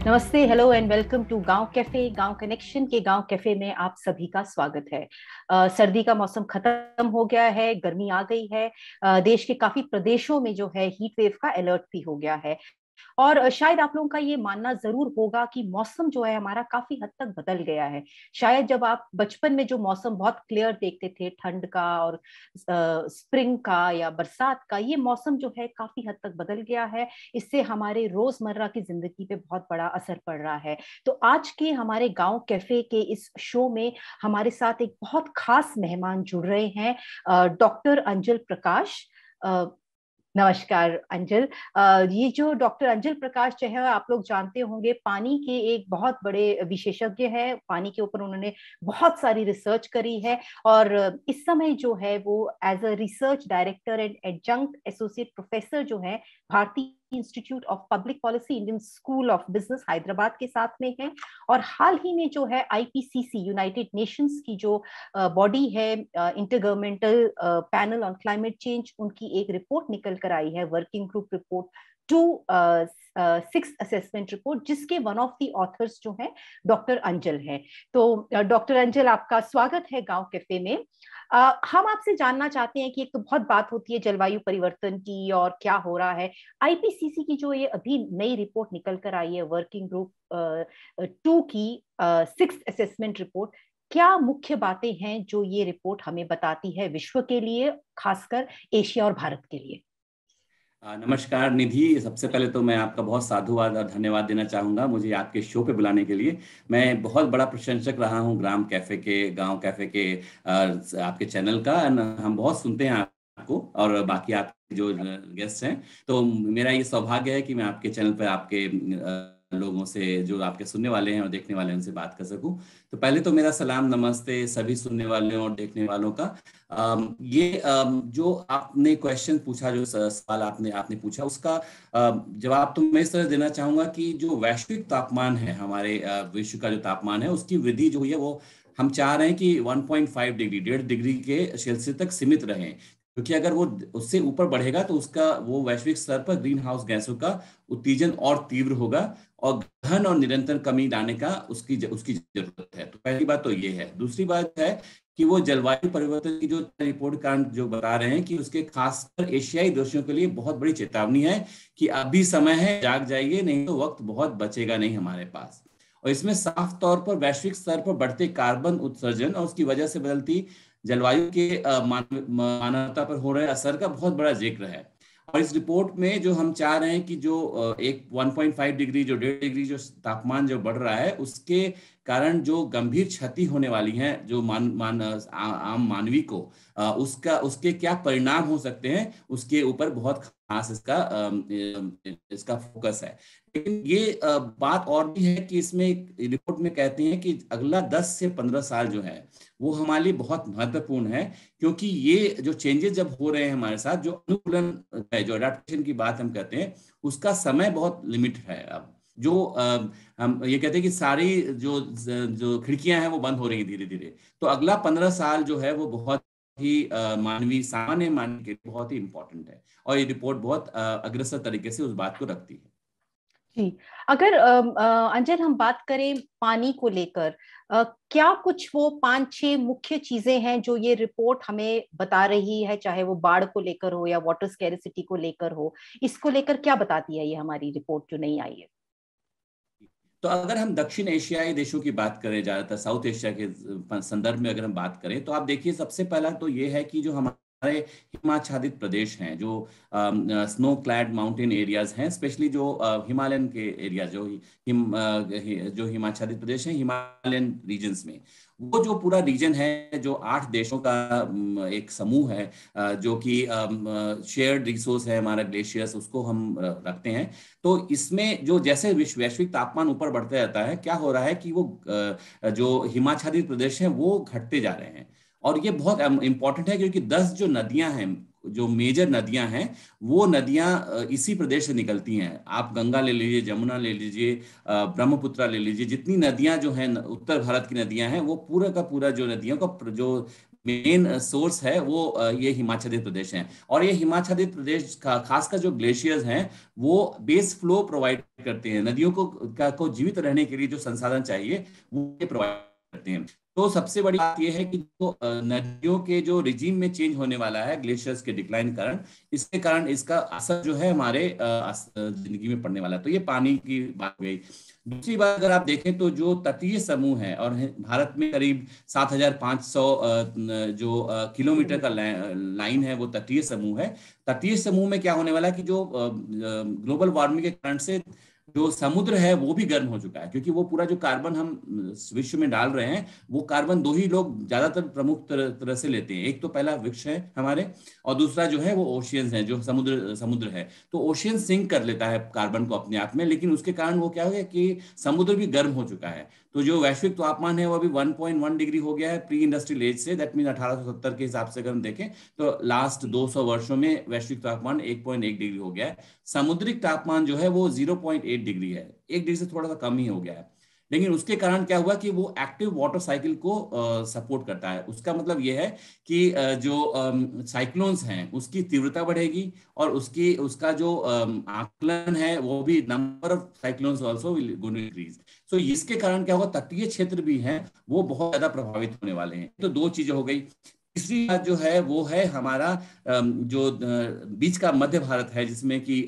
नमस्ते, hello and welcome to गांव cafe. गांव कनेक्शन के गांव कैफे में आप सभी का स्वागत है। सर्दी का मौसम खत्म हो गया है, गर्मी आ गई है। देश के काफी प्रदेशों में जो है हीट वेव का अलर्ट भी हो गया है। और शायद आप लोगों का ये मानना जरूर होगा कि मौसम जो है हमारा काफी हद तक बदल गया है। शायद जब आप बचपन में जो मौसम बहुत क्लियर देखते थे, ठंड का और स्प्रिंग का या बरसात का, ये मौसम जो है काफी हद तक बदल गया है। इससे हमारे रोजमर्रा की जिंदगी पे बहुत बड़ा असर पड़ रहा है। तो आज के हमारे गांव कैफे के इस शो में हमारे साथ एक बहुत खास मेहमान जुड़ रहे हैं, डॉक्टर अंजल प्रकाश। नमस्कार अंजल। ये जो डॉक्टर अंजल प्रकाश जो है, आप लोग जानते होंगे, पानी के एक बहुत बड़े विशेषज्ञ हैं। पानी के ऊपर उन्होंने बहुत सारी रिसर्च करी है और इस समय जो है वो as a research director and adjunct associate professor जो है Bharatiya institute of public policy, Indian school of business Hyderabad के साथ में है। और हाल ही में जो है आईपीसीसी, यूनाइटेड नेशंस की जो बॉडी है, intergovernmental panel on climate change, उनकी एक रिपोर्ट निकल कर आई है, working group report 2 6 assessment report, जिसके वन ऑफ द ऑथर्स जो है डॉक्टर अंजल है। तो डॉक्टर अंजल, आपका स्वागत है गांव कैफे में। हम आपसे जानना चाहते हैं कि एक तो बहुत बात होती है जलवायु परिवर्तन की और क्या हो रहा है। आईपीसीसी की जो ये अभी नई रिपोर्ट निकल कर आई है, वर्किंग ग्रुप 2 की 6th असेसमेंट रिपोर्ट, क्या मुख्य बातें हैं जो ये रिपोर्ट हमें बताती है विश्व के लिए, खासकर एशिया और भारत के लिए? नमस्कार निधि। सबसे पहले तो मैं आपका बहुत साधुवाद और धन्यवाद देना चाहूँगा मुझे आपके शो पे बुलाने के लिए। मैं बहुत बड़ा प्रशंसक रहा हूँ ग्राम कैफे के, गांव कैफे के, आपके चैनल का। हम बहुत सुनते हैं आपको और बाकी आपके जो गेस्ट हैं। तो मेरा ये सौभाग्य है कि मैं आपके चैनल पर आपके लोगों से, जो आपके सुनने वाले हैं और देखने वाले हैं, उनसे बात कर सकूं। तो पहले तो मेरा सलाम नमस्ते सभी सुनने वालों और देखने वालों का। जो आपने क्वेश्चन पूछा, जो सवाल आपने आपने पूछा, उसका जवाब तो मैं इस तरह देना चाहूंगा कि जो वैश्विक तापमान है, हमारे विश्व का जो तापमान है, उसकी वृद्धि जो हुई है वो हम चाह रहे हैं कि 1.5 डिग्री, 1.5 डिग्री के सेल्सियस तक सीमित रहें। क्योंकि अगर वो उससे ऊपर बढ़ेगा तो उसका वो वैश्विक स्तर पर ग्रीन हाउस गैसों का उत्तेजन और तीव्र होगा और घन और निरंतर कमी लाने का उसकी उसकी जरूरत है। तो पहली बात तो ये है। दूसरी बात है कि वो जलवायु परिवर्तन की जो रिपोर्ट का जो बता रहे हैं कि उसके खासकर एशियाई देशों के लिए बहुत बड़ी चेतावनी है कि अभी समय है, जाग जाइए, नहीं तो वक्त बहुत बचेगा नहीं हमारे पास। और इसमें साफ तौर पर वैश्विक स्तर पर बढ़ते कार्बन उत्सर्जन और उसकी वजह से बदलती जलवायु के मानवता पर हो रहे असर का बहुत बड़ा जिक्र है। और इस रिपोर्ट में जो हम चाह रहे हैं कि जो एक 1.5 डिग्री, जो 1.5 डिग्री जो तापमान जो बढ़ रहा है, उसके कारण जो गंभीर क्षति होने वाली है जो आम मानवी को, उसके क्या परिणाम हो सकते हैं, उसके ऊपर बहुत खास इसका फोकस है। लेकिन ये बात और भी है कि इसमें रिपोर्ट में कहते हैं कि अगला 10 से 15 साल जो है वो हमारे लिए बहुत महत्वपूर्ण है। क्योंकि ये जो चेंजेस जब हो रहे हैं हमारे साथ, जो अनुकूलन है, जो अडेप्टेशन की बात हम कहते हैं, उसका समय बहुत लिमिटेड है। अब जो हम ये कहते हैं कि सारी जो जो खिड़कियां हैं वो बंद हो रही हैं धीरे धीरे। तो अगला 15 साल जो है वो बहुत ही मानवीय, सामान्य मानव के लिए बहुत ही इंपॉर्टेंट है। और ये रिपोर्ट बहुत अग्रसर तरीके से उस बात को रखती है। जी, अगर अंजल हम बात करें पानी को लेकर, क्या कुछ वो 5-6 मुख्य चीजें हैं जो ये रिपोर्ट हमें बता रही है, चाहे वो बाढ़ को लेकर हो या वाटर स्कैरिसिटी को लेकर हो? इसको लेकर क्या बताती है ये हमारी रिपोर्ट जो नहीं आई है? तो अगर हम दक्षिण एशियाई देशों की बात करें, ज्यादातर साउथ एशिया के संदर्भ में अगर हम बात करें, तो आप देखिए सबसे पहला तो ये है कि जो हमारे हिमाच्छादित प्रदेश हैं, जो स्नो क्लैड माउंटेन एरियाज हैं, स्पेशली जो हिमालयन के एरिया, जो हिमाच्छादित प्रदेश हैं हिमालयन रीजन्स में, वो जो पूरा रीजन है, जो 8 देशों का एक समूह है, जो कि शेयर्ड रिसोर्स है हमारा, ग्लेशियर्स, उसको हम रखते हैं। तो इसमें जो जैसे वैश्विक तापमान ऊपर बढ़ते रहता है, क्या हो रहा है कि वो जो हिमाच्छादित प्रदेश हैं वो घटते जा रहे हैं। और ये बहुत इंपॉर्टेंट है क्योंकि 10 जो नदियां हैं, जो मेजर नदियां हैं वो नदियां इसी प्रदेश से निकलती हैं। आप गंगा ले लीजिए, जमुना ले लीजिए, ब्रह्मपुत्र ले लीजिए, जितनी नदियां जो हैं उत्तर भारत की नदियां हैं, वो पूरा का पूरा जो नदियों का जो मेन सोर्स है वो ये हिमाचल प्रदेश है। और ये हिमाचल प्रदेश का खासकर जो ग्लेशियर्स हैं वो बेस फ्लो प्रोवाइड करते हैं, नदियों को जीवित रहने के लिए जो संसाधन चाहिए वो ये प्रोवाइड करते हैं। तो सबसे बड़ी बात यह है कि जो नदियों के जो रिजीम में चेंज होने वाला है ग्लेशियर्स के डिक्लाइन कारण, इसके कारण इसका असर जो है हमारे जिंदगी में पड़ने वाला है। तो ये पानी की बात हो गई। दूसरी बात अगर आप देखें तो जो तटीय समूह है, और भारत में करीब 7,500 जो किलोमीटर का लाइन है वो तटीय समूह है। तटीय समूह में क्या होने वाला है कि जो ग्लोबल वार्मिंग के कारण से जो समुद्र है वो भी गर्म हो चुका है, क्योंकि वो पूरा जो कार्बन हम विश्व में डाल रहे हैं वो कार्बन दो ही लोग ज्यादातर प्रमुख तरह से लेते हैं। एक तो पहला वृक्ष है हमारे, और दूसरा जो है वो ओशियंस है, जो समुद्र है। तो ओशियन सिंक कर लेता है कार्बन को अपने आप में, लेकिन उसके कारण वो क्या हो गया कि समुद्र भी गर्म हो चुका है। तो जो वैश्विक तापमान है वो अभी 1.1 डिग्री हो गया है प्री इंडस्ट्रियल एज से। दैट मीन 1870 के हिसाब से अगर हम देखें तो लास्ट 200 वर्षों में वैश्विक तापमान 1.1 डिग्री हो गया है। समुद्रिक तापमान जो है वो 0.8 डिग्री है, 1 डिग्री से थोड़ा सा कम ही हो गया है। लेकिन उसके कारण क्या हुआ कि वो एक्टिव वाटर साइकिल को सपोर्ट करता है। उसका मतलब ये है कि जो साइक्लोन्स हैं उसकी तीव्रता बढ़ेगी, और उसका जो आकलन है वो भी, number of cyclones also will going to increase. So इसके कारण क्या होगा, तटीय क्षेत्र भी हैं वो बहुत ज्यादा प्रभावित होने वाले हैं। तो दो चीजें हो गई। तीसरी बात जो है वो है हमारा जो बीच का मध्य भारत है, जिसमें कि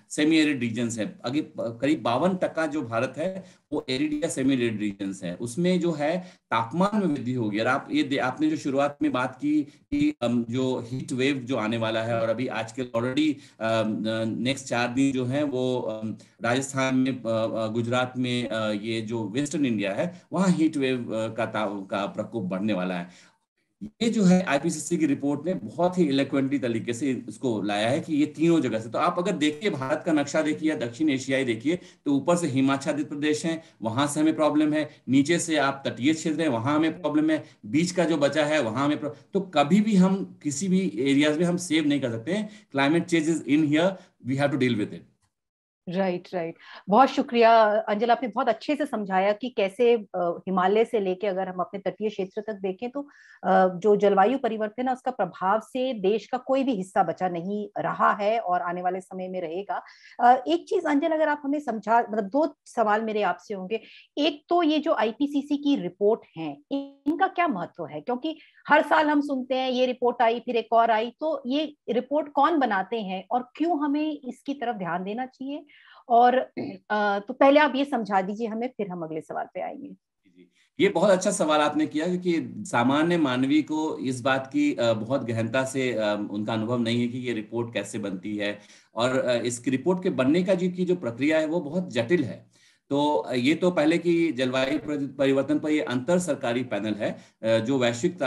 सेमी एरिड रीजन्स है। आगे करीब 52% जो भारत है वो एरिड या सेमी एरिड रीजन्स है। उसमें जो है तापमान में वृद्धि होगी। और आपने जो शुरुआत में बात की कि जो हीट वेव जो आने वाला है, और अभी आजकल ऑलरेडी नेक्स्ट 4 दिन जो है वो राजस्थान में, गुजरात में, ये जो वेस्टर्न इंडिया है वहाँ हीट वेव का प्रकोप बढ़ने वाला है। ये जो है आईपीसीसी की रिपोर्ट ने बहुत ही इलेक्वेंटली तरीके से इसको लाया है कि ये तीनों जगह से। तो आप अगर देखिए भारत का नक्शा देखिए या दक्षिण एशियाई देखिए, तो ऊपर से हिमाचल प्रदेश है, वहां से हमें प्रॉब्लम है। नीचे से आप तटीय क्षेत्र है, वहां हमें प्रॉब्लम है। बीच का जो बचा है वहां हमें तो कभी भी हम किसी भी एरियाज में हम सेव नहीं कर सकते हैं। Climate change is in here, we have to deal with it. Right right. बहुत शुक्रिया अंजल, आपने बहुत अच्छे से समझाया कि कैसे हिमालय से लेके अगर हम अपने तटीय क्षेत्र तक देखें तो जो जलवायु परिवर्तन है उसका प्रभाव से देश का कोई भी हिस्सा बचा नहीं रहा है और आने वाले समय में रहेगा। एक चीज अंजल अगर आप हमें समझा, मतलब दो सवाल मेरे आपसे होंगे। एक तो ये जो आईपीसीसी की रिपोर्ट है इनका क्या महत्व है, क्योंकि हर साल हम सुनते हैं ये रिपोर्ट आई फिर एक और आई, तो ये रिपोर्ट कौन बनाते हैं और क्यों हमें इसकी तरफ ध्यान देना चाहिए? और तो पहले आप ये समझा दीजिए हमें, फिर हम अगले सवाल पे आएंगे। ये बहुत अच्छा सवाल आपने किया, क्योंकि सामान्य मानवी को इस बात की बहुत गहनता से उनका अनुभव नहीं है कि ये रिपोर्ट कैसे बनती है। और इस रिपोर्ट के बनने का जो प्रक्रिया है वो बहुत जटिल है। तो ये तो पहले कि जलवायु परिवर्तन पर ये अंतर सरकारी पैनल है जो वैश्विक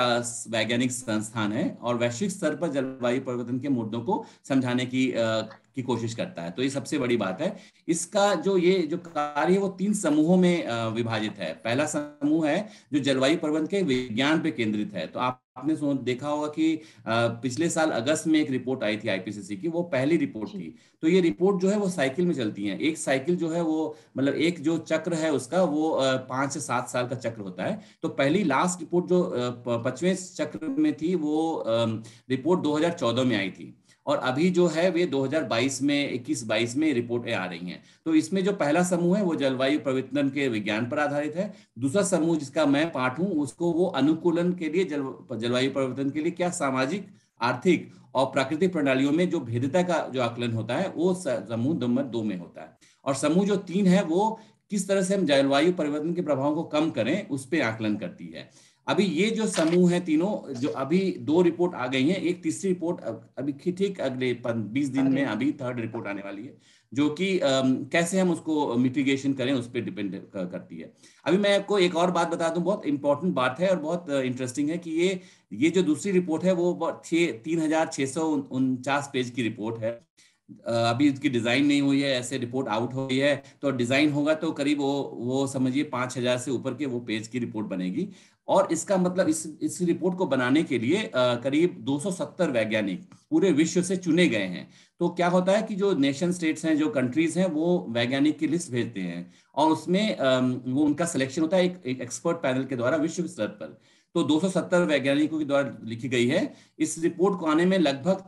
वैज्ञानिक संस्थान है और वैश्विक स्तर पर जलवायु परिवर्तन के मुद्दों को समझाने की कोशिश करता है। तो ये सबसे बड़ी बात है। इसका ये जो कार्य है वो 3 समूहों में विभाजित है। पहला समूह है जो जलवायु परिवर्तन के विज्ञान पे केंद्रित है। तो आपने देखा होगा कि पिछले साल अगस्त में एक रिपोर्ट आई थी आईपीसीसी की, वो पहली रिपोर्ट थी। तो ये रिपोर्ट जो है वो साइकिल में चलती है। एक साइकिल जो है वो मतलब एक जो चक्र है उसका वो 5 से 7 साल का चक्र होता है। तो पहली लास्ट रिपोर्ट जो 5वें चक्र में थी वो रिपोर्ट 2014 में आई थी। और अभी जो है वे 2022 में 21-22 में रिपोर्टें आ रही हैं। तो इसमें जो पहला समूह है वो जलवायु परिवर्तन के विज्ञान पर आधारित है। दूसरा समूह जिसका मैं पार्ट हूं उसको वो अनुकूलन के लिए जलवायु परिवर्तन के लिए क्या सामाजिक, आर्थिक और प्राकृतिक प्रणालियों में जो भेद्यता का जो आकलन होता है वो समूह नंबर 2 में होता है। और समूह जो 3 है वो किस तरह से हम जलवायु परिवर्तन के प्रभावों को कम करें उस पर आकलन करती है। अभी ये जो समूह है तीनों, जो अभी 2 रिपोर्ट आ गई हैं, एक तीसरी रिपोर्ट अभी ठीक अगले 20 दिन में अभी 3rd रिपोर्ट आने वाली है, जो कि कैसे हम उसको मिटिगेशन करें उस पर डिपेंड करती है। अभी मैं आपको एक और बात बता दूं, बहुत इंपॉर्टेंट बात है और बहुत इंटरेस्टिंग है कि ये जो दूसरी रिपोर्ट है वो 3649 पेज की रिपोर्ट है। अभी इसकी डिजाइन नहीं हुई है, ऐसे रिपोर्ट आउट हो गई है। तो डिजाइन होगा तो करीब वो समझिए 5000 से ऊपर के वो पेज की रिपोर्ट बनेगी। और इसका मतलब इस रिपोर्ट को बनाने के लिए करीब 270 वैज्ञानिक पूरे विश्व से चुने गए हैं। तो क्या होता है कि जो नेशन स्टेट्स हैं, जो कंट्रीज हैं, वो वैज्ञानिक की लिस्ट भेजते हैं और उसमें वो उनका सिलेक्शन होता है एक एक्सपर्ट पैनल के द्वारा विश्व स्तर पर। तो 270 वैज्ञानिकों के द्वारा लिखी गई है। इस रिपोर्ट को आने में लगभग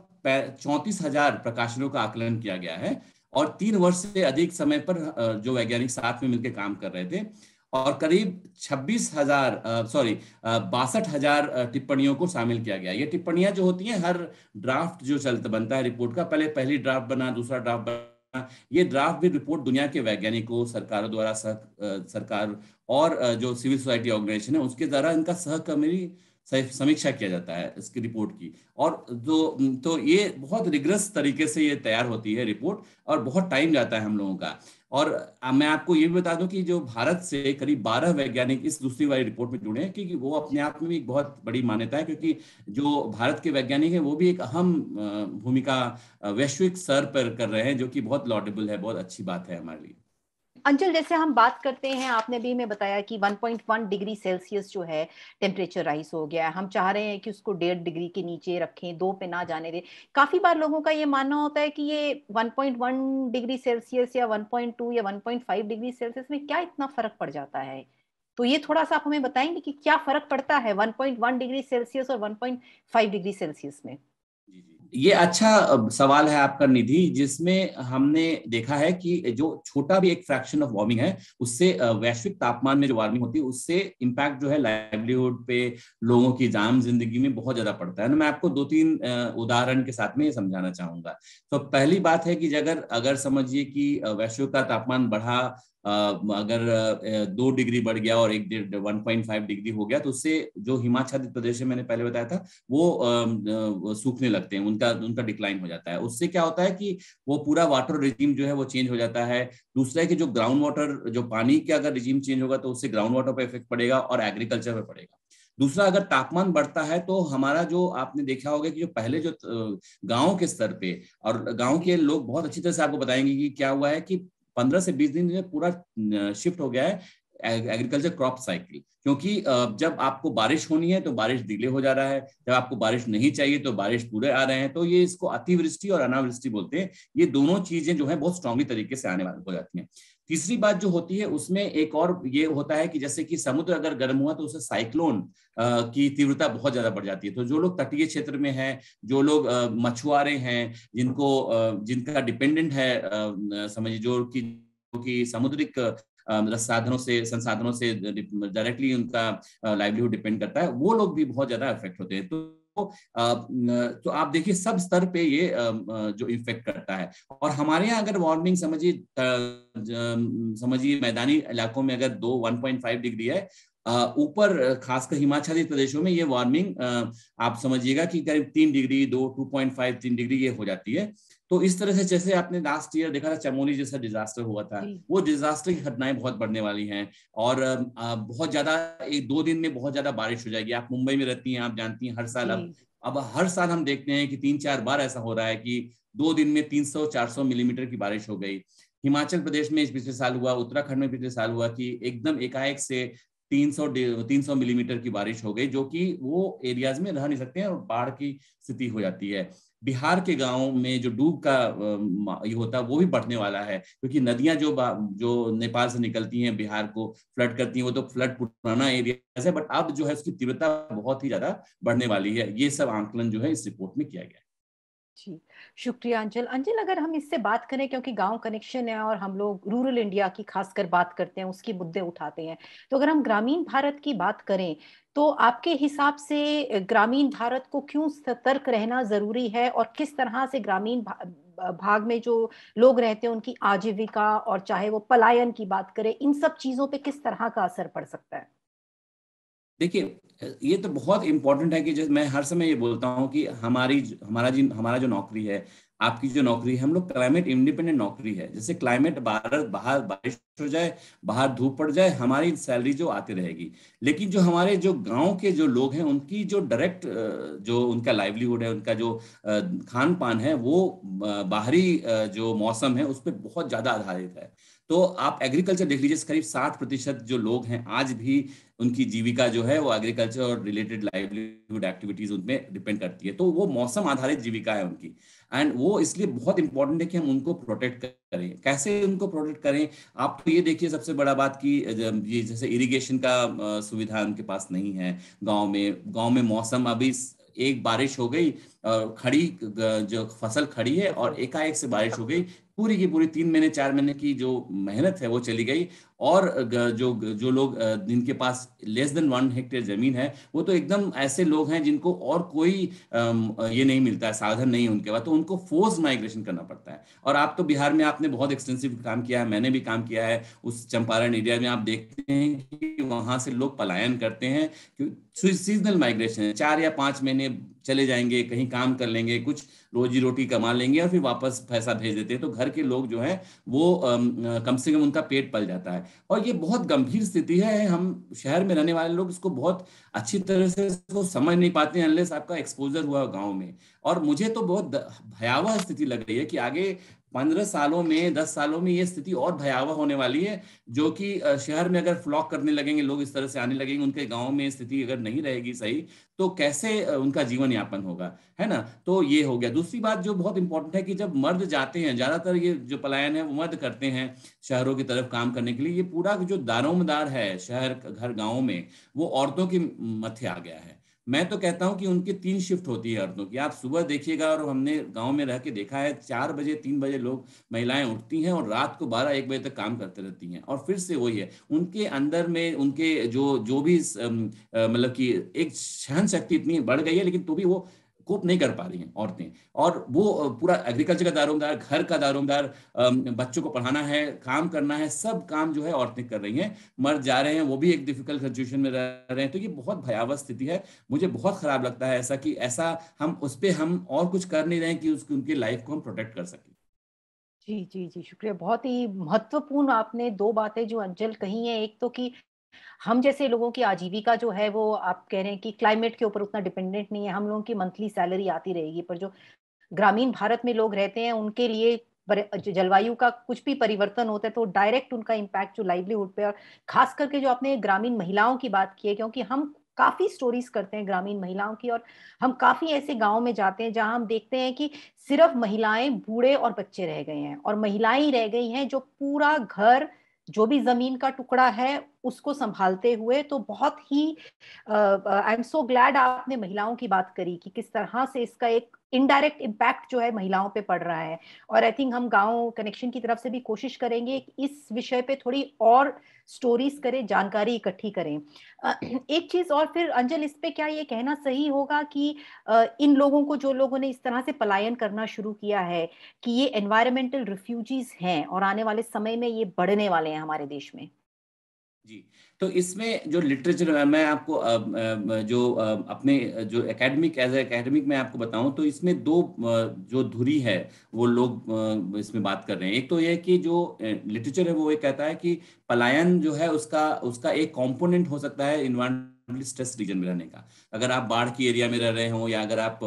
34,000 प्रकाशनों का आकलन किया गया है और 3 वर्ष से अधिक समय पर जो वैज्ञानिक साथ में मिलकर काम कर रहे थे और करीब 62,000 टिप्पणियों को शामिल किया गया। ये टिप्पणियां जो होती हैं, हर ड्राफ्ट जो चलता बनता है रिपोर्ट का, पहली ड्राफ्ट बना, दूसरा ड्राफ्ट बना, ये ड्राफ्ट भी रिपोर्ट दुनिया के वैज्ञानिकों, सरकारों द्वारा सरकार और जो सिविल सोसाइटी ऑर्गेनाइजेशन है उसके द्वारा इनका सहकर्मी समीक्षा किया जाता है इसकी रिपोर्ट की। और तो ये बहुत रिग्रेस तरीके से ये तैयार होती है रिपोर्ट और बहुत टाइम जाता है हम लोगों का। और मैं आपको ये भी बता दूं कि जो भारत से करीब 12 वैज्ञानिक इस दूसरी वाली रिपोर्ट में जुड़े हैं, क्योंकि वो अपने आप में भी एक बहुत बड़ी मान्यता है, क्योंकि जो भारत के वैज्ञानिक हैं वो भी एक अहम भूमिका वैश्विक स्तर पर कर रहे हैं, जो कि बहुत लॉडेबल है, बहुत अच्छी बात है हमारे लिए। अंचल, जैसे हम बात करते हैं, आपने भी मैं बताया कि 1.1 डिग्री सेल्सियस जो है टेम्परेचर राइज हो गया है। हम चाह रहे हैं कि उसको 1.5 डिग्री के नीचे रखें, 2 पे ना जाने दें। काफी बार लोगों का ये मानना होता है कि ये 1.1 डिग्री सेल्सियस या 1.2 या 1.5 डिग्री सेल्सियस में क्या इतना फर्क पड़ जाता है। तो ये थोड़ा सा आप हमें बताएंगे कि क्या फर्क पड़ता है 1.1 डिग्री सेल्सियस और 1.5 डिग्री सेल्सियस में। ये अच्छा सवाल है आपका निधि, जिसमें हमने देखा है कि जो छोटा भी एक फ्रैक्शन ऑफ वार्मिंग है, उससे वैश्विक तापमान में जो वार्मिंग होती है उससे इम्पैक्ट जो है लाइवलीहुड पे, लोगों की जान जिंदगी में बहुत ज्यादा पड़ता है ना। मैं आपको 2-3 उदाहरण के साथ में ये समझाना चाहूंगा। तो पहली बात है कि अगर समझिए कि वैश्विक का तापमान बढ़ा, अगर 2 डिग्री बढ़ गया और 1.5 डिग्री हो गया, तो उससे जो हिमाच्छादित प्रदेश है, मैंने पहले बताया था, वो सूखने लगते हैं, उनका डिक्लाइन हो जाता है। उससे क्या होता है कि वो पूरा वाटर रिजीम जो है वो चेंज हो जाता है। दूसरा है कि जो ग्राउंड वाटर, जो पानी का अगर रिजीम चेंज होगा तो उससे ग्राउंड वाटर पर इफेक्ट पड़ेगा और एग्रीकल्चर पर पड़ेगा। दूसरा, अगर तापमान बढ़ता है तो हमारा जो आपने देखा होगा कि जो पहले जो गांव के स्तर पे, और गांव के लोग बहुत अच्छी तरह से आपको बताएंगे कि क्या हुआ है कि 15 से 20 दिन में पूरा शिफ्ट हो गया है एग्रीकल्चर क्रॉप साइकिल। क्योंकि जब आपको बारिश होनी है तो बारिश डिले हो जा रहा है, जब आपको बारिश नहीं चाहिए तो बारिश पूरे आ रहे हैं। तो ये इसको अतिवृष्टि और अनावृष्टि बोलते हैं। ये दोनों चीजें जो है बहुत स्ट्रांगली तरीके से आने वाली हो जाती हैं। तीसरी बात जो होती है उसमें एक और ये होता है कि जैसे कि समुद्र अगर गर्म हुआ तो उससे साइक्लोन की तीव्रता बहुत ज्यादा बढ़ जाती है। तो जो लोग तटीय क्षेत्र में हैं, जो लोग मछुआरे हैं, जिनका डिपेंडेंट है, समझिए जो कि समुद्रिक संसाधनों से डायरेक्टली उनका लाइवलीहुड डिपेंड करता है, वो लोग भी बहुत ज्यादा इफेक्ट होते हैं। तो आप देखिए सब स्तर पे ये जो इफेक्ट करता है। और हमारे यहाँ अगर वार्मिंग समझिए मैदानी इलाकों में अगर 1.5 डिग्री है, ऊपर खासकर हिमाच्छादित प्रदेशों में ये वार्मिंग आप समझिएगा कि करीब 3 डिग्री, 2.5, 3 डिग्री ये हो जाती है। तो इस तरह से जैसे आपने लास्ट ईयर देखा था चमोली जैसा डिजास्टर हुआ था, वो डिजास्टर की घटनाएं बहुत बढ़ने वाली हैं। और बहुत ज्यादा 1-2 दिन में बहुत ज्यादा बारिश हो जाएगी। आप मुंबई में रहती हैं, आप जानती हैं हर साल अब हर साल हम देखते हैं कि 3-4 बार ऐसा हो रहा है कि 2 दिन में 300-400 मिलीमीटर की बारिश हो गई। हिमाचल प्रदेश में इस पिछले साल हुआ, उत्तराखंड में पिछले साल हुआ कि एकदम एकाएक से 300 मिलीमीटर की बारिश हो गई, जो कि वो एरियाज में रह नहीं सकते हैं और बाढ़ की स्थिति हो जाती है। बिहार के गांव में जो डूब का ये होता है वो भी बढ़ने वाला है, क्योंकि नदियां जो नेपाल से निकलती हैं बिहार को फ्लड करती हैं, वो तो फ्लड पुराना एरिया है, बट अब जो है उसकी तीव्रता बहुत ही ज्यादा बढ़ने वाली है। ये सब आंकलन जो है इस रिपोर्ट में किया गया है। जी, शुक्रिया अंजल। अंजल, अगर हम इससे बात करें, क्योंकि गांव कनेक्शन है और हम लोग रूरल इंडिया की खासकर बात करते हैं, उसके मुद्दे उठाते हैं, तो अगर हम ग्रामीण भारत की बात करें तो आपके हिसाब से ग्रामीण भारत को क्यों सतर्क रहना जरूरी है, और किस तरह से ग्रामीण भाग में जो लोग रहते हैं उनकी आजीविका, और चाहे वो पलायन की बात करें, इन सब चीजों पे किस तरह का असर पड़ सकता है? देखिए, ये तो बहुत इंपॉर्टेंट है कि जैसे मैं हर समय ये बोलता हूँ कि हमारा जो नौकरी है, आपकी जो नौकरी है, हम लोग क्लाइमेट इंडिपेंडेंट नौकरी है। जैसे क्लाइमेट बाहर बारिश हो जाए, बाहर धूप पड़ जाए, हमारी सैलरी जो आती रहेगी। लेकिन जो हमारे जो गांव के जो लोग हैं, उनकी जो डायरेक्ट जो उनका लाइवलीहुड है, उनका जो खान पान है, वो बाहरी जो मौसम है उस पर बहुत ज्यादा आधारित है। तो आप एग्रीकल्चर देख लीजिए, करीब 60% जो लोग हैं आज भी उनकी जीविका जो है वो एग्रीकल्चर और रिलेटेड लाइवलीहुड एक्टिविटीज उनमें डिपेंड करती है। तो वो मौसम आधारित जीविका है उनकी, एंड वो इसलिए बहुत इंपॉर्टेंट है कि हम उनको प्रोटेक्ट करें। कैसे उनको प्रोटेक्ट करें? आप तो ये देखिए सबसे बड़ा बात कि ये जैसे इरिगेशन का सुविधा उनके पास नहीं है। गांव में मौसम अभी एक बारिश हो गई, खड़ी जो फसल खड़ी है और एकाएक से बारिश हो गई, पूरी की पूरी 3 महीने 4 महीने की जो मेहनत है वो चली गई। और जो जो लोग जिनके पास लेस देन 1 हेक्टेयर जमीन है, वो तो एकदम ऐसे लोग हैं जिनको और कोई ये नहीं मिलता है, साधन नहीं है उनके पास, तो उनको फोर्स माइग्रेशन करना पड़ता है। और आप तो बिहार में आपने बहुत एक्सटेंसिव काम किया है, मैंने भी काम किया है उस चंपारण एरिया में। आप देखते हैं कि वहां से लोग पलायन करते हैं, सीजनल माइग्रेशन है, 4 या 5 महीने चले जाएंगे, कहीं काम कर लेंगे, कुछ रोजी रोटी कमा लेंगे और फिर वापस पैसा भेज देते हैं। तो घर के लोग जो हैं वो कम से कम उनका पेट पल जाता है। और ये बहुत गंभीर स्थिति है। हम शहर में रहने वाले लोग इसको बहुत अच्छी तरह से इसको समझ नहीं पाते हैं अनलेस आपका एक्सपोजर हुआ गांव में। और मुझे तो बहुत भयावह स्थिति लग रही है कि आगे 15 सालों में 10 सालों में ये स्थिति और भयावह होने वाली है, जो कि शहर में अगर फ्लॉक करने लगेंगे लोग, इस तरह से आने लगेंगे, उनके गांव में स्थिति अगर नहीं रहेगी सही, तो कैसे उनका जीवन यापन होगा, है ना। तो ये हो गया। दूसरी बात जो बहुत इंपॉर्टेंट है कि जब मर्द जाते हैं, ज्यादातर ये जो पलायन है वो मर्द करते हैं शहरों की तरफ काम करने के लिए, ये पूरा जो दारोमदार है शहर घर गाँव में, वो औरतों के मत्थे आ गया है। मैं तो कहता हूं कि उनकी 3 शिफ्ट होती है औरतों की। आप सुबह देखिएगा, और हमने गांव में रह के देखा है, 4 बजे 3 बजे लोग महिलाएं उठती हैं और रात को 12-1 बजे तक काम करते रहती हैं। और फिर से वही है, उनके अंदर में उनके जो जो भी मतलब कि एक सहन शक्ति इतनी बढ़ गई है, लेकिन तो भी वो कोप नहीं कर पा रही हैं औरतें। और वो पूरा एग्रीकल्चर का दारोमदार, घर का दारोमदार, बच्चों को पढ़ाना है, काम करना है, सब काम जो है औरतें कर रही हैं। मर्द जा रहे हैं, वो भी एक डिफिकल्ट सिचुएशन में रह रहे हैं। तो ये बहुत भयावह स्थिति है। मुझे बहुत खराब लगता है ऐसा कि ऐसा हम उस पर हम और कुछ कर नहीं रहे हैं कि उसकी उनकी लाइफ को हम प्रोटेक्ट कर सकें। जी जी जी, शुक्रिया। बहुत ही महत्वपूर्ण आपने दो बातें जो अंचल कही है। एक तो कि हम जैसे लोगों की आजीविका जो है वो आप कह रहे हैं कि क्लाइमेट के ऊपर उतना डिपेंडेंट नहीं है, हम लोगों की मंथली सैलरी आती रहेगी, पर जो ग्रामीण भारत में लोग रहते हैं उनके लिए जलवायु का कुछ भी परिवर्तन होता है तो डायरेक्ट उनका इम्पैक्ट जो लाइवलीहुड पे, और खास करके जो आपने ग्रामीण महिलाओं की बात की है, क्योंकि हम काफी स्टोरीज करते हैं ग्रामीण महिलाओं की, और हम काफी ऐसे गांव में जाते हैं जहां हम देखते हैं कि सिर्फ महिलाएं, बूढ़े और बच्चे रह गए हैं, और महिलाएं ही रह गई हैं जो पूरा घर, जो भी जमीन का टुकड़ा है उसको संभालते हुए। तो बहुत ही आई एम सो ग्लैड आपने महिलाओं की बात करी कि किस तरह से इसका एक इनडायरेक्ट इम्पैक्ट जो है महिलाओं पे पड़ रहा है। और आई थिंक हम गांव कनेक्शन की तरफ से भी कोशिश करेंगे कि इस विषय पे थोड़ी और स्टोरीज करें, जानकारी इकट्ठी करें। एक चीज और फिर अंजल, इस पे क्या ये कहना सही होगा कि इन लोगों को, जो लोगों ने इस तरह से पलायन करना शुरू किया है, कि ये एनवायरमेंटल रिफ्यूजीज हैं और आने वाले समय में ये बढ़ने वाले हैं हमारे देश में? जी, तो इसमें जो लिटरेचर मैं आपको जो अपने जो एकेडमिक मैं आपको बताऊं, तो इसमें दो जो धुरी है वो लोग इसमें बात कर रहे हैं। एक तो ये कि जो लिटरेचर है वो ये कहता है कि पलायन जो है उसका उसका एक कंपोनेंट हो सकता है इन्वायरमेंटली स्ट्रेस रीजन में रहने का। अगर आप बाढ़ की एरिया में रह रहे हो, या अगर आप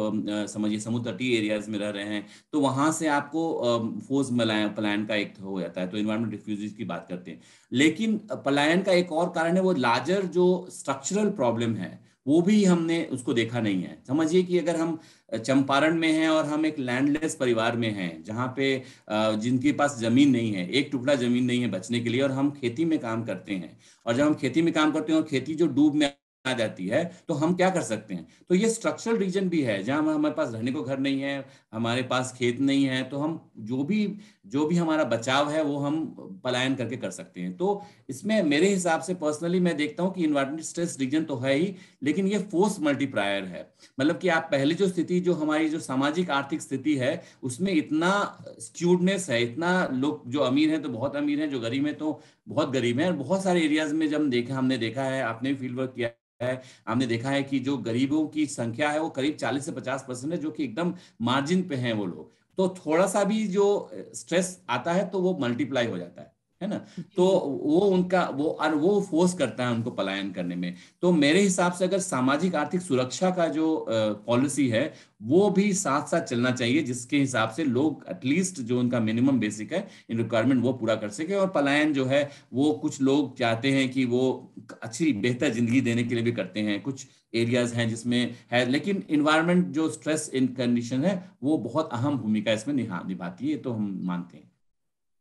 समझिए समुद्र तटीय एरियाज में रह रहे हैं, तो वहां से आपको फोर्स पलायन का एक हो जाता है। तो इन्वायरमेंट रिफ्यूजीज की बात करते हैं। लेकिन पलायन का एक और कारण है, वो लार्जर जो स्ट्रक्चरल प्रॉब्लम है वो भी हमने उसको देखा नहीं है। समझिए कि अगर हम चंपारण में हैं और हम एक लैंडलेस परिवार में हैं, जहाँ पे जिनके पास जमीन नहीं है, एक टुकड़ा जमीन नहीं है बचने के लिए, और हम खेती में काम करते हैं, और जब हम खेती में काम करते हैं और खेती जो डूब में आ जाती है, तो हम क्या कर सकते हैं? तो ये स्ट्रक्चरल रीजन भी है, जहां हमारे पास रहने को घर नहीं है, हमारे पास खेत नहीं है, तो हम जो भी हमारा बचाव है वो हम पलायन करके कर सकते हैं। तो इसमें मेरे हिसाब से पर्सनली मैं देखता हूं कि इन्वायरमेंट स्ट्रेस रीजन तो है ही, लेकिन ये फोर्स मल्टीप्लायर है। मतलब कि आप पहले जो स्थिति, जो हमारी जो सामाजिक आर्थिक स्थिति है, उसमें इतना स्क्यूडनेस है, इतना लोग जो अमीर हैं तो बहुत अमीर हैं, जो गरीब हैं तो बहुत गरीब हैं। और बहुत सारे एरियाज में जब हमने देखा है, आपने भी फील्ड वर्क किया है, हमने देखा है कि जो गरीबों की संख्या है वो करीब 40 से 50% है, जो कि एकदम मार्जिन पे हैं वो लोग। तो थोड़ा सा भी जो स्ट्रेस आता है तो वो मल्टीप्लाई हो जाता है। है ना। तो जी वो उनका वो फोर्स करता है उनको पलायन करने में। तो मेरे हिसाब से अगर सामाजिक आर्थिक सुरक्षा का जो पॉलिसी है वो भी साथ साथ चलना चाहिए, जिसके हिसाब से लोग एटलीस्ट जो उनका मिनिमम बेसिक है इन रिक्वायरमेंट वो पूरा कर सके। और पलायन जो है वो कुछ लोग चाहते हैं कि वो अच्छी बेहतर जिंदगी देने के लिए भी करते हैं, कुछ एरियाज हैं जिसमें है, लेकिन इन्वायरमेंट जो स्ट्रेस इन कंडीशन है वो बहुत अहम भूमिका इसमें निभाती है, तो हम मानते हैं।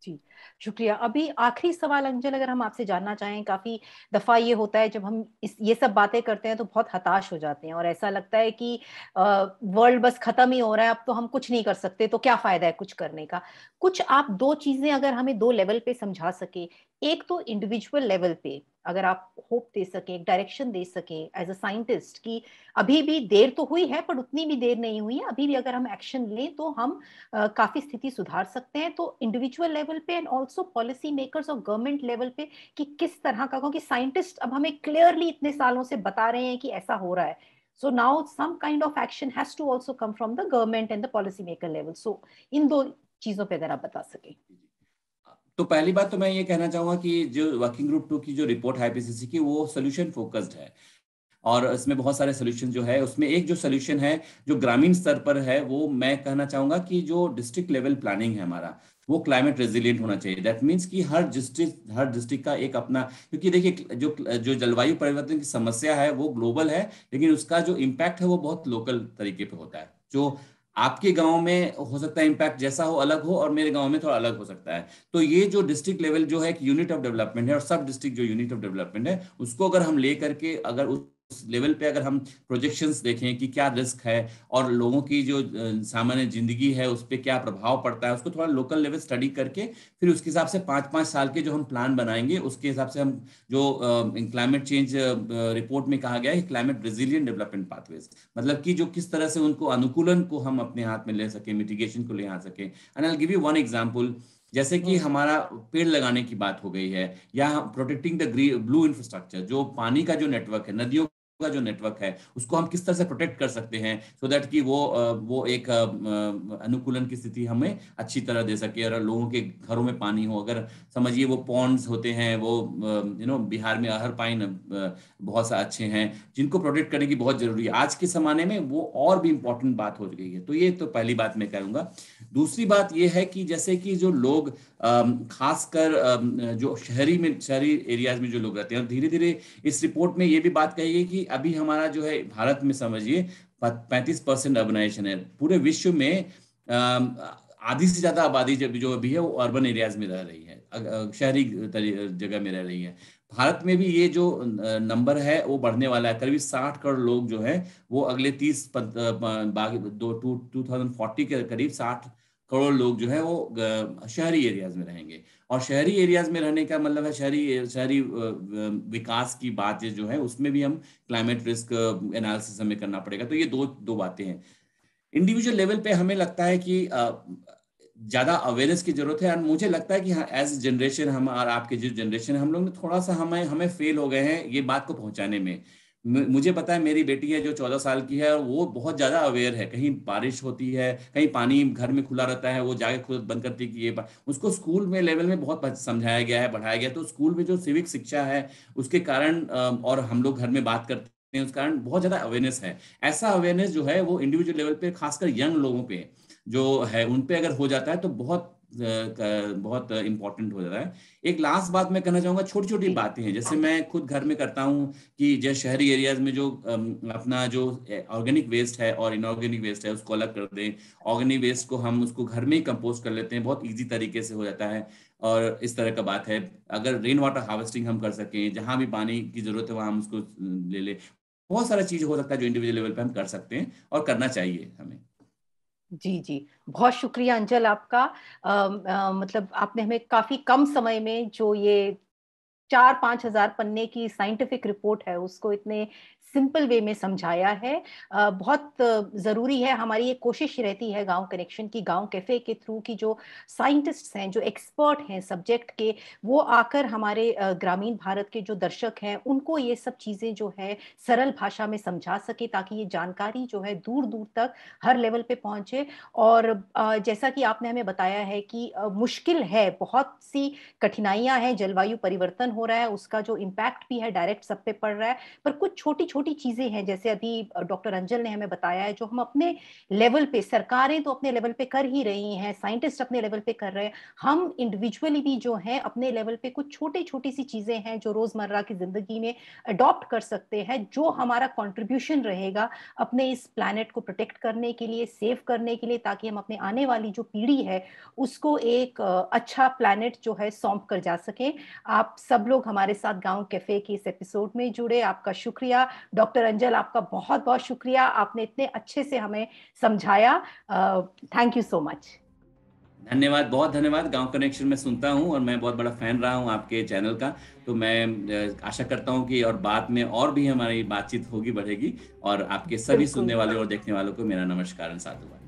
जी, शुक्रिया। अभी आखिरी सवाल अंजल, अगर हम आपसे जानना चाहें, काफी दफा ये होता है जब हम ये सब बातें करते हैं तो बहुत हताश हो जाते हैं और ऐसा लगता है कि वर्ल्ड बस खत्म ही हो रहा है, अब तो हम कुछ नहीं कर सकते, तो क्या फायदा है कुछ करने का। कुछ आप दो चीजें अगर हमें दो लेवल पे समझा सके, एक तो इंडिविजुअल लेवल पे अगर आप होप दे सके, एक डायरेक्शन दे सके एज अ साइंटिस्ट कि अभी भी देर तो हुई है पर उतनी भी देर नहीं हुई है, अभी भी अगर हम एक्शन लें तो हम काफी स्थिति सुधार सकते हैं। तो इंडिविजुअल लेवल पे एंड ऑल्सो पॉलिसी मेकर्स और गवर्नमेंट लेवल पे कि किस तरह का, क्योंकि साइंटिस्ट अब हमें क्लियरली इतने सालों से बता रहे हैं कि ऐसा हो रहा है, so now some kind of action has to also come from the government and the policy maker level. So इन दो चीजों पे अगर आप बता सके। तो पहली बात तो मैं ये कहना चाहूंगा कि जो वर्किंग ग्रुप 2 की जो रिपोर्ट है आईपीसीसी की, वो सोल्यूशन फोकस्ड है। और इसमें बहुत सारे सोल्यूशन जो है, उसमें एक जो सोल्यूशन है जो ग्रामीण स्तर पर है, वो मैं कहना चाहूंगा कि जो डिस्ट्रिक्ट लेवल प्लानिंग है हमारा, वो क्लाइमेट रेजिलिएंट होना चाहिए। दैट मीन्स कि हर डिस्ट्रिक्ट का एक अपना, क्योंकि देखिए जो जो जलवायु परिवर्तन की समस्या है वो ग्लोबल है, लेकिन उसका जो इम्पैक्ट है वो बहुत लोकल तरीके पे होता है। जो आपके गांव में हो सकता है इम्पैक्ट जैसा हो अलग हो, और मेरे गांव में थोड़ा अलग हो सकता है। तो ये जो डिस्ट्रिक्ट लेवल जो है एक यूनिट ऑफ डेवलपमेंट है, और सब डिस्ट्रिक्ट जो यूनिट ऑफ डेवलपमेंट है उसको अगर हम ले करके अगर उस लेवल पे अगर हम प्रोजेक्शंस देखें कि क्या रिस्क है और लोगों की जो सामान्य जिंदगी है उस पर क्या प्रभाव पड़ता है, उसको थोड़ा लोकल लेवल स्टडी करके फिर उसके हिसाब से 5-5 साल के जो हम प्लान बनाएंगे, उसके हिसाब से हम जो क्लाइमेट चेंज रिपोर्ट में कहा गया है क्लाइमेट रेजिलिएंट डेवलपमेंट पाथवेज, मतलब कि जो किस तरह से उनको अनुकूलन को हम अपने हाथ में ले सके, मिटिगेशन को ले आ सके। And I give you one example. जैसे कि हमारा पेड़ लगाने की बात हो गई है, या प्रोटेक्टिंग द ब्लू इंफ्रास्ट्रक्चर, जो पानी का जो नेटवर्क है, नदियों का जो नेटवर्क है, उसको हम किस तरह से प्रोटेक्ट कर सकते हैं सो दैट कि वो एक अनुकूलन की स्थिति हमें अच्छी तरह दे सके, और लोगों के घरों में पानी हो। अगर समझिए वो पॉन्ड्स होते हैं, वो बिहार में अहर पाइन बहुत सा अच्छे हैं जिनको प्रोटेक्ट करने की बहुत जरूरी है आज के जमाने में, वो और भी इंपॉर्टेंट बात हो गई है। तो ये तो पहली बात मैं कहूंगा। दूसरी बात ये है कि जैसे कि जो लोग खासकर जो शहरी एरियाज में जो लोग रहते हैं, और धीरे धीरे इस रिपोर्ट में ये भी बात कही गई कि अभी हमारा जो है भारत में समझिए 35% अर्बनाइजेशन है। पूरे विश्व में आधी से ज्यादा आबादी जब जो अभी है वो अर्बन एरियाज में रह रही है, शहरी जगह में रह रही है। भारत में भी ये जो नंबर है वो बढ़ने वाला है। करीब 60 करोड़ लोग जो है वो अगले 2040 के करीब 60 करोड़ लोग जो है वो शहरी एरियाज में रहेंगे। और शहरी एरियाज में रहने का मतलब है शहरी शहरी विकास की बात जो है उसमें भी हम क्लाइमेट रिस्क एनालिसिस हमें करना पड़ेगा। तो ये दो दो बातें हैं। इंडिविजुअल लेवल पे हमें लगता है कि ज्यादा अवेयरनेस की जरूरत है। और मुझे लगता है कि हाँ, एज जनरेशन हम और आपके जो जनरेशन है, हम लोग ने थोड़ा सा हमें हमें फेल हो गए हैं ये बात को पहुंचाने में। मुझे पता है मेरी बेटी है जो 14 साल की है, और वो बहुत ज्यादा अवेयर है। कहीं बारिश होती है, कहीं पानी घर में खुला रहता है, वो जाके खुद बंद करती है कि ये उसको स्कूल में लेवल में बहुत समझाया गया है, बढ़ाया गया। तो स्कूल में जो सिविक शिक्षा है उसके कारण और हम लोग घर में बात करते हैं उस कारण बहुत ज्यादा अवेयरनेस है। ऐसा अवेयरनेस जो है वो इंडिविजुअल लेवल पे खासकर यंग लोगों पे जो है उन पे अगर हो जाता है तो बहुत बहुत इंपॉर्टेंट हो जाता है। एक लास्ट बात मैं कहना चाहूंगा, छोटी छोटी जी बातें हैं जैसे मैं खुद घर में करता हूँ कि जैसे शहरी एरियाज में जो अपना जो ऑर्गेनिक वेस्ट है और इनऑर्गेनिक वेस्ट है उसको अलग कर दें। ऑर्गेनिक वेस्ट को हम उसको घर में ही कंपोस्ट कर लेते हैं, बहुत इजी तरीके से हो जाता है। और इस तरह का बात है, अगर रेन वाटर हार्वेस्टिंग हम कर सकें, जहां भी पानी की जरूरत है वहां हम उसको ले ले। बहुत सारा चीज हो सकता है जो इंडिविजुअल लेवल पे हम कर सकते हैं और करना चाहिए हमें। जी जी, बहुत शुक्रिया अंजल आपका। मतलब आपने हमें काफी कम समय में जो ये 4-5 हजार पन्ने की साइंटिफिक रिपोर्ट है उसको इतने सिंपल वे में समझाया है। बहुत ज़रूरी है, हमारी ये कोशिश रहती है गांव कनेक्शन की, गांव कैफे के थ्रू की जो साइंटिस्ट्स हैं, जो एक्सपर्ट हैं सब्जेक्ट के, वो आकर हमारे ग्रामीण भारत के जो दर्शक हैं उनको ये सब चीज़ें जो है सरल भाषा में समझा सके, ताकि ये जानकारी जो है दूर दूर तक हर लेवल पे पहुंचे। और जैसा कि आपने हमें बताया है कि मुश्किल है, बहुत सी कठिनाइयां हैं, जलवायु परिवर्तन हो रहा है, उसका जो इम्पैक्ट भी है डायरेक्ट सब पे पड़ रहा है, पर कुछ छोटी छोटी चीजें हैं जैसे अभी डॉक्टर अंजल ने हमें बताया है, जो हम अपने लेवल पे, सरकारें तो अपने लेवल पे कर ही रही हैं, साइंटिस्ट अपने लेवल पे कर रहे हैं, हम इंडिविजुअली भी जो है अपने लेवल पे कुछ छोटी छोटी सी चीजें हैं जो रोजमर्रा की जिंदगी में अडॉप्ट कर सकते हैं, जो हमारा कंट्रीब्यूशन रहेगा अपने इस प्लैनेट को प्रोटेक्ट करने के लिए, सेव करने के लिए, ताकि हम अपने आने वाली जो पीढ़ी है उसको एक अच्छा प्लैनेट जो है सौंप कर जा सके। आप सब लोग हमारे साथ गांव कैफे के इस एपिसोड में जुड़े, आपका शुक्रिया। डॉक्टर अंजल, आपका बहुत बहुत शुक्रिया, आपने इतने अच्छे से हमें समझाया। Thank you so much. धन्यवाद, बहुत धन्यवाद। गांव कनेक्शन में सुनता हूं और मैं बहुत बड़ा फैन रहा हूं आपके चैनल का। तो मैं आशा करता हूं कि और बाद में और भी हमारी बातचीत होगी, बढ़ेगी। और आपके सभी बिल्कुल। सुनने वाले और देखने वालों को मेरा नमस्कार, साधुवाद।